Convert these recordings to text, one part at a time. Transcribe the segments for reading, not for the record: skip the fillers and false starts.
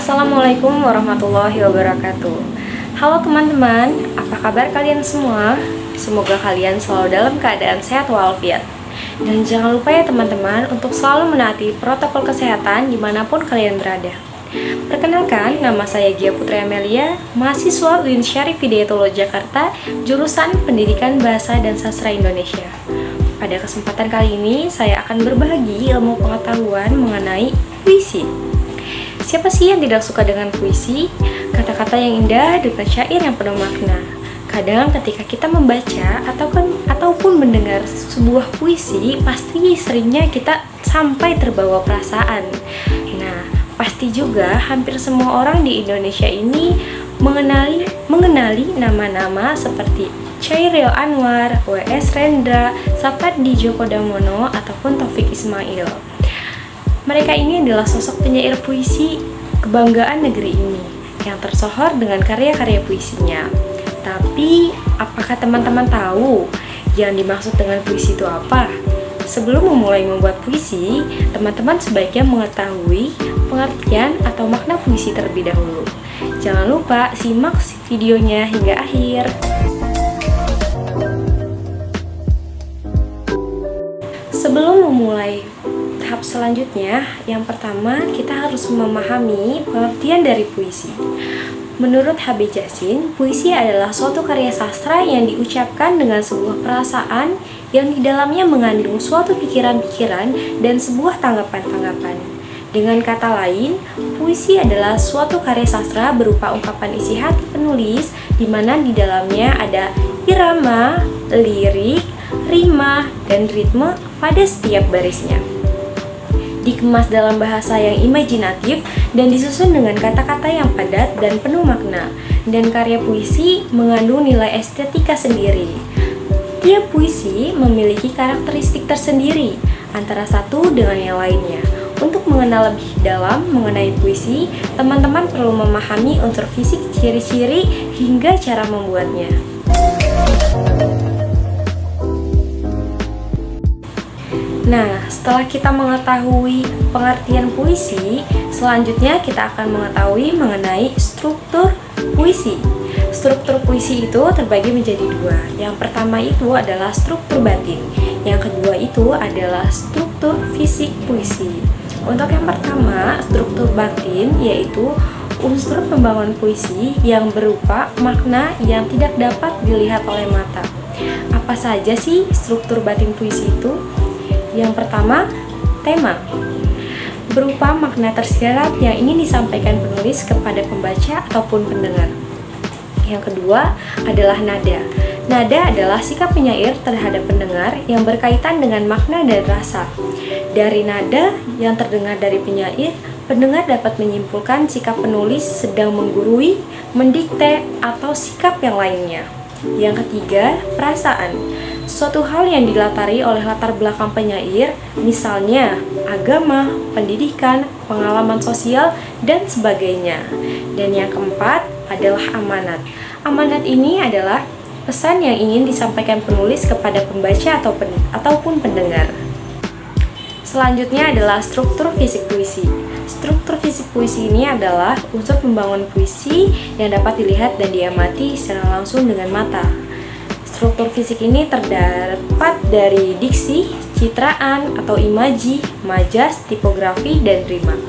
Assalamualaikum warahmatullahi wabarakatuh. Halo teman-teman, apa kabar kalian semua? Semoga kalian selalu dalam keadaan sehat walafiat. Dan jangan lupa ya teman-teman untuk selalu menaati protokol kesehatan dimanapun kalian berada. Perkenalkan, nama saya Gia Putri Amelia, mahasiswa UIN Syarif Hidayatullah Jakarta, jurusan Pendidikan Bahasa dan Sastra Indonesia. Pada kesempatan kali ini, saya akan berbagi ilmu pengetahuan mengenai puisi. Siapa sih yang tidak suka dengan puisi? Kata-kata yang indah dengan syair yang penuh makna. Kadang ketika kita membaca ataupun mendengar sebuah puisi, pasti seringnya kita sampai terbawa perasaan. Nah, pasti juga hampir semua orang di Indonesia ini mengenali nama-nama seperti Chairil Anwar, W.S. Rendra, Sapardi Djoko Damono, ataupun Taufik Ismail. Mereka ini adalah sosok penyair puisi kebanggaan negeri ini yang tersohor dengan karya-karya puisinya. Tapi, apakah teman-teman tahu yang dimaksud dengan puisi itu apa? Sebelum memulai membuat puisi, teman-teman sebaiknya mengetahui pengertian atau makna puisi terlebih dahulu. Jangan lupa simak videonya hingga akhir. Sebelum memulai tahap selanjutnya, yang pertama kita harus memahami pengertian dari puisi. Menurut H.B. Jazin, puisi adalah suatu karya sastra yang diucapkan dengan sebuah perasaan yang di dalamnya mengandung suatu pikiran-pikiran dan sebuah tanggapan-tanggapan. Dengan kata lain, puisi adalah suatu karya sastra berupa ungkapan isi hati penulis di mana di dalamnya ada irama, lirik, rima, dan ritme pada setiap barisnya. Dikemas dalam bahasa yang imajinatif dan disusun dengan kata-kata yang padat dan penuh makna. Dan karya puisi mengandung nilai estetika sendiri. Tiap puisi memiliki karakteristik tersendiri antara satu dengan yang lainnya. Untuk mengenal lebih dalam mengenai puisi, teman-teman perlu memahami unsur fisik, ciri-ciri, hingga cara membuatnya. Nah, setelah kita mengetahui pengertian puisi, selanjutnya kita akan mengetahui mengenai struktur puisi. Struktur puisi itu terbagi menjadi dua. Yang pertama itu adalah struktur batin. Yang kedua itu adalah struktur fisik puisi. Untuk yang pertama, struktur batin yaitu unsur pembangun puisi yang berupa makna yang tidak dapat dilihat oleh mata. Apa saja sih struktur batin puisi itu? Yang pertama, tema. Berupa makna tersirat yang ingin disampaikan penulis kepada pembaca ataupun pendengar. Yang kedua adalah nada. Nada adalah sikap penyair terhadap pendengar yang berkaitan dengan makna dan rasa. Dari nada yang terdengar dari penyair, pendengar dapat menyimpulkan sikap penulis sedang menggurui, mendikte, atau sikap yang lainnya. Yang ketiga, perasaan. Suatu hal yang dilatari oleh latar belakang penyair, misalnya agama, pendidikan, pengalaman sosial, dan sebagainya. Dan yang keempat adalah amanat. Amanat ini adalah pesan yang ingin disampaikan penulis kepada pembaca ataupun pendengar. Selanjutnya adalah struktur fisik puisi. Struktur fisik puisi ini adalah unsur pembangun puisi yang dapat dilihat dan diamati secara langsung dengan mata. Struktur fisik ini terdapat dari diksi, citraan atau imaji, majas, tipografi, dan rima.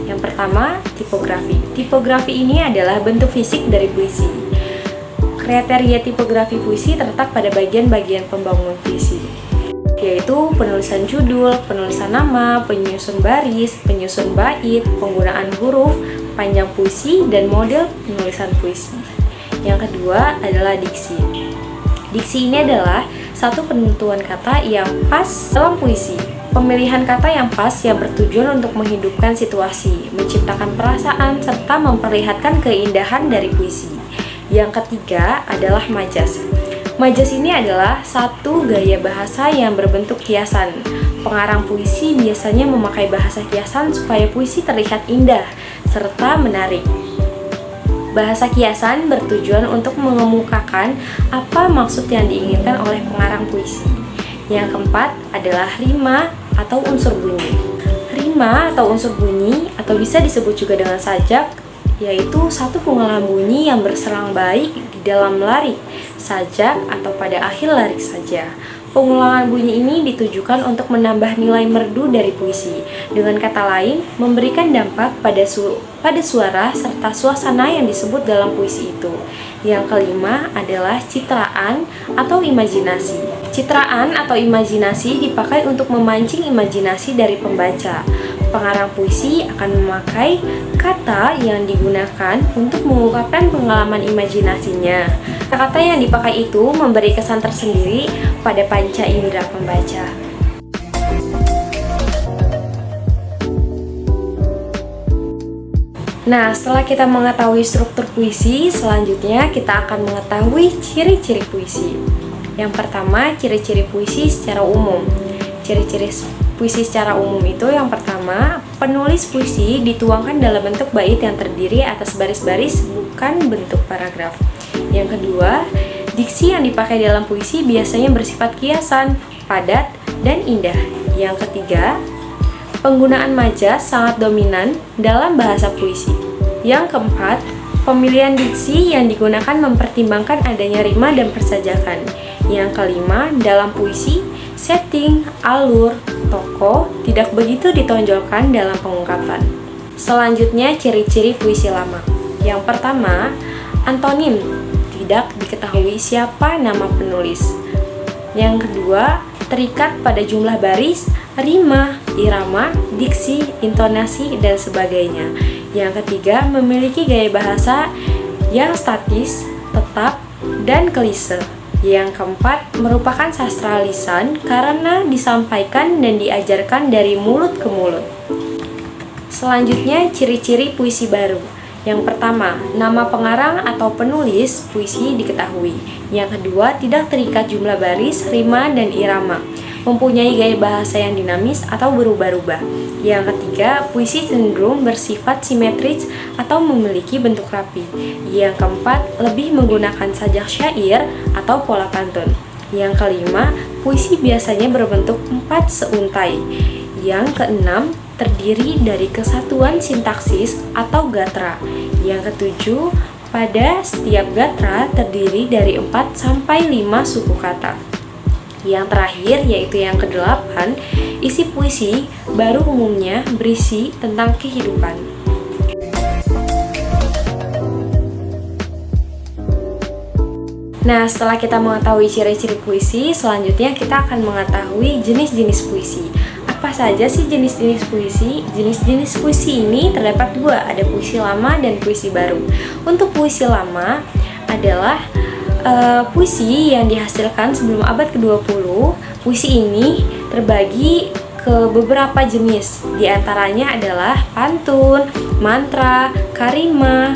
Yang pertama, tipografi. Tipografi ini adalah bentuk fisik dari puisi. Kriteria tipografi puisi terletak pada bagian-bagian pembangunan puisi, yaitu penulisan judul, penulisan nama, penyusun baris, penyusun bait, penggunaan huruf, panjang puisi, dan model penulisan puisi. Yang kedua adalah diksi. Diksi ini adalah satu penentuan kata yang pas dalam puisi. Pemilihan kata yang pas yang bertujuan untuk menghidupkan situasi, menciptakan perasaan, serta memperlihatkan keindahan dari puisi. Yang ketiga adalah majas. Majas ini adalah satu gaya bahasa yang berbentuk hiasan. Pengarang puisi biasanya memakai bahasa hiasan supaya puisi terlihat indah serta menarik. Bahasa kiasan bertujuan untuk mengemukakan apa maksud yang diinginkan oleh pengarang puisi. Yang keempat adalah rima atau unsur bunyi. Rima Rima atau unsur bunyi atau bisa disebut juga dengan sajak, yaitu satu pengulangan bunyi yang berselang baik di dalam larik, sajak atau pada akhir larik saja. Pengulangan bunyi ini ditujukan untuk menambah nilai merdu dari puisi. Dengan kata lain, memberikan dampak pada suara serta suasana yang disebut dalam puisi itu. Yang kelima adalah citraan atau imajinasi. Citraan atau imajinasi dipakai untuk memancing imajinasi dari pembaca. Pengarang puisi akan memakai kata yang digunakan untuk mengungkapkan pengalaman imajinasinya. Kata yang dipakai itu memberi kesan tersendiri pada panca indera pembaca. Nah, setelah kita mengetahui struktur puisi, selanjutnya kita akan mengetahui ciri-ciri puisi. Yang pertama, ciri-ciri puisi secara umum. Ciri-ciri puisi secara umum itu yang pertama, penulis puisi dituangkan dalam bentuk bait yang terdiri atas baris-baris bukan bentuk paragraf. Yang kedua, diksi yang dipakai dalam puisi biasanya bersifat kiasan, padat, dan indah. Yang ketiga, penggunaan majas sangat dominan dalam bahasa puisi. Yang keempat, pemilihan diksi yang digunakan mempertimbangkan adanya rima dan persajakan. Yang kelima, dalam puisi, setting, alur, tokoh tidak begitu ditonjolkan dalam pengungkapan. Selanjutnya, ciri-ciri puisi lama. Yang pertama, antonim, tidak diketahui siapa nama penulis. Yang kedua, terikat pada jumlah baris, rima, irama, diksi, intonasi, dan sebagainya. Yang ketiga, memiliki gaya bahasa yang statis, tetap, dan klise. Yang keempat, merupakan sastra lisan karena disampaikan dan diajarkan dari mulut ke mulut. Selanjutnya, ciri-ciri puisi baru. Yang pertama, nama pengarang atau penulis puisi diketahui. Yang kedua, tidak terikat jumlah baris, rima, dan irama. Mempunyai gaya bahasa yang dinamis atau berubah-ubah. Yang ketiga, puisi cenderung bersifat simetris atau memiliki bentuk rapi. Yang keempat, lebih menggunakan sajak syair atau pola pantun. Yang kelima, puisi biasanya berbentuk 4 seuntai. Yang keenam, terdiri dari kesatuan sintaksis atau gatra. Yang ketujuh, pada setiap gatra terdiri dari 4 sampai 5 suku kata. Yang terakhir, yaitu yang kedelapan, isi puisi baru umumnya berisi tentang kehidupan. Nah, setelah kita mengetahui ciri-ciri puisi, selanjutnya kita akan mengetahui jenis-jenis puisi. Apa saja sih jenis-jenis puisi? Jenis-jenis puisi ini terdapat dua, ada puisi lama dan puisi baru. Untuk puisi lama adalah puisi yang dihasilkan sebelum abad ke-20. Puisi ini terbagi ke beberapa jenis. Di antaranya adalah pantun, mantra, karima,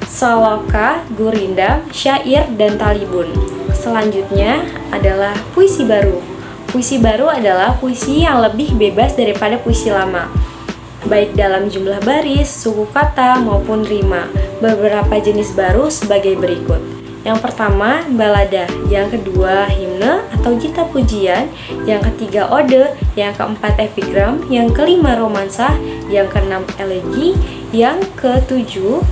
saloka, gurindam, syair, dan talibun. Selanjutnya adalah puisi baru. Puisi baru adalah puisi yang lebih bebas daripada puisi lama, baik dalam jumlah baris, suku kata, maupun rima. Beberapa jenis baru sebagai berikut. Yang pertama, balada. Yang kedua, himne atau gita pujian. Yang ketiga, ode. Yang keempat, epigram. Yang kelima, romansa. Yang keenam, elegi. Yang ketujuh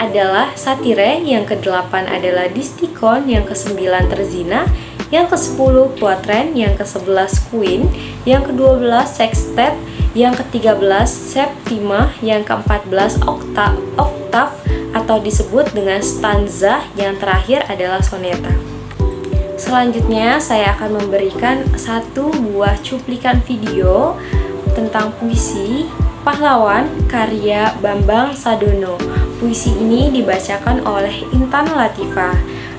adalah satire. Yang kedelapan adalah distikon. Yang kesembilan, terzina. Yang ke-10, kuatren. Yang ke-11, queen. Yang ke-12, sextet. Yang ke-13, septima. Yang ke-14, oktav atau disebut dengan stanza. Yang terakhir adalah soneta. Selanjutnya saya akan memberikan satu buah cuplikan video tentang puisi Pahlawan karya Bambang Sadono. Puisi ini dibacakan oleh Intan Latifah.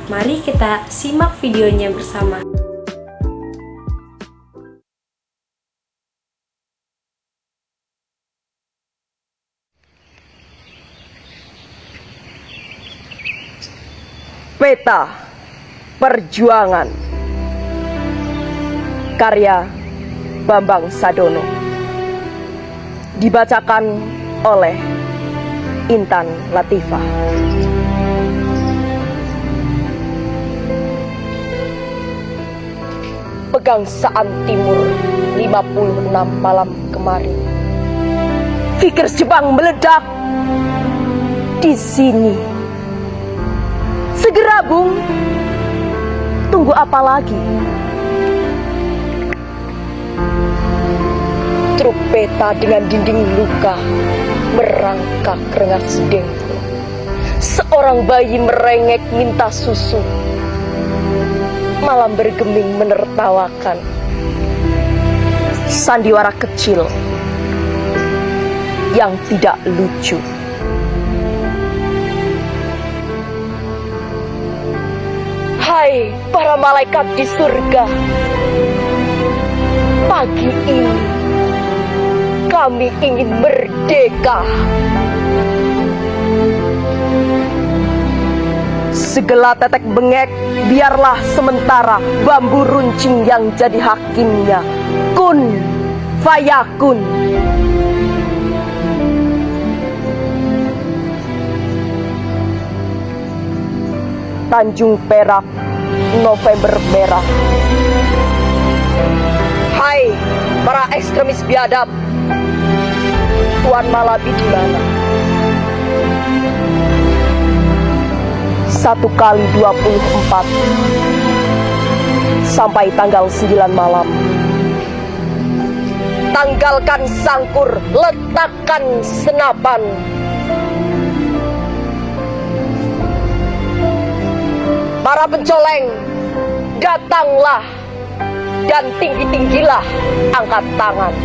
Mari kita simak videonya bersama. Peta Perjuangan karya Bambang Sadono, dibacakan oleh Intan Latifah. Pegangsaan Timur 56 malam kemarin. Fikir Jepang meledak di sini. Segera, Bung. Tunggu apa lagi? Truk peta dengan dinding luka merangkak rengas dengkul. Seorang bayi merengek minta susu. Malam bergeming menertawakan. Sandiwara kecil yang tidak lucu. Hai para malaikat di surga, pagi ini kami ingin merdeka. Segala tetek bengek biarlah sementara, bambu runcing yang jadi hakimnya. Kun fayakun. Tanjung Perak, November merah. Hai para ekstremis biadab, Tuan Malabi di mana? 1 kali 24 sampai tanggal 9 malam. Tanggalkan sangkur, letakkan senapan. Para pencoleng, datanglah dan tinggi-tinggilah angkat tangan.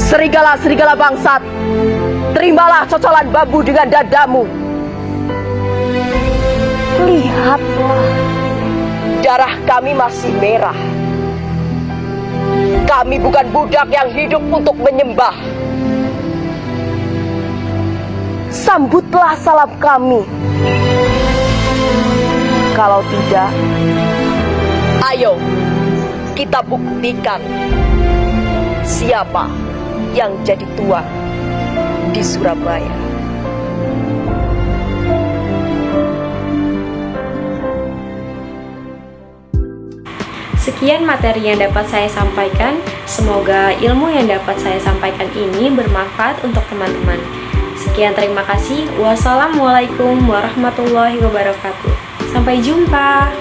Serigala-serigala bangsat, terimalah cocolan bambu dengan dadamu. Lihatlah, darah kami masih merah. Kami bukan budak yang hidup untuk menyembah. Sambutlah salam kami. Kalau tidak, ayo kita buktikan siapa yang jadi tuan di Surabaya. Sekian materi yang dapat saya sampaikan. Semoga ilmu yang dapat saya sampaikan ini bermanfaat untuk teman-teman. Sekian, terima kasih. Wassalamualaikum warahmatullahi wabarakatuh. Sampai jumpa.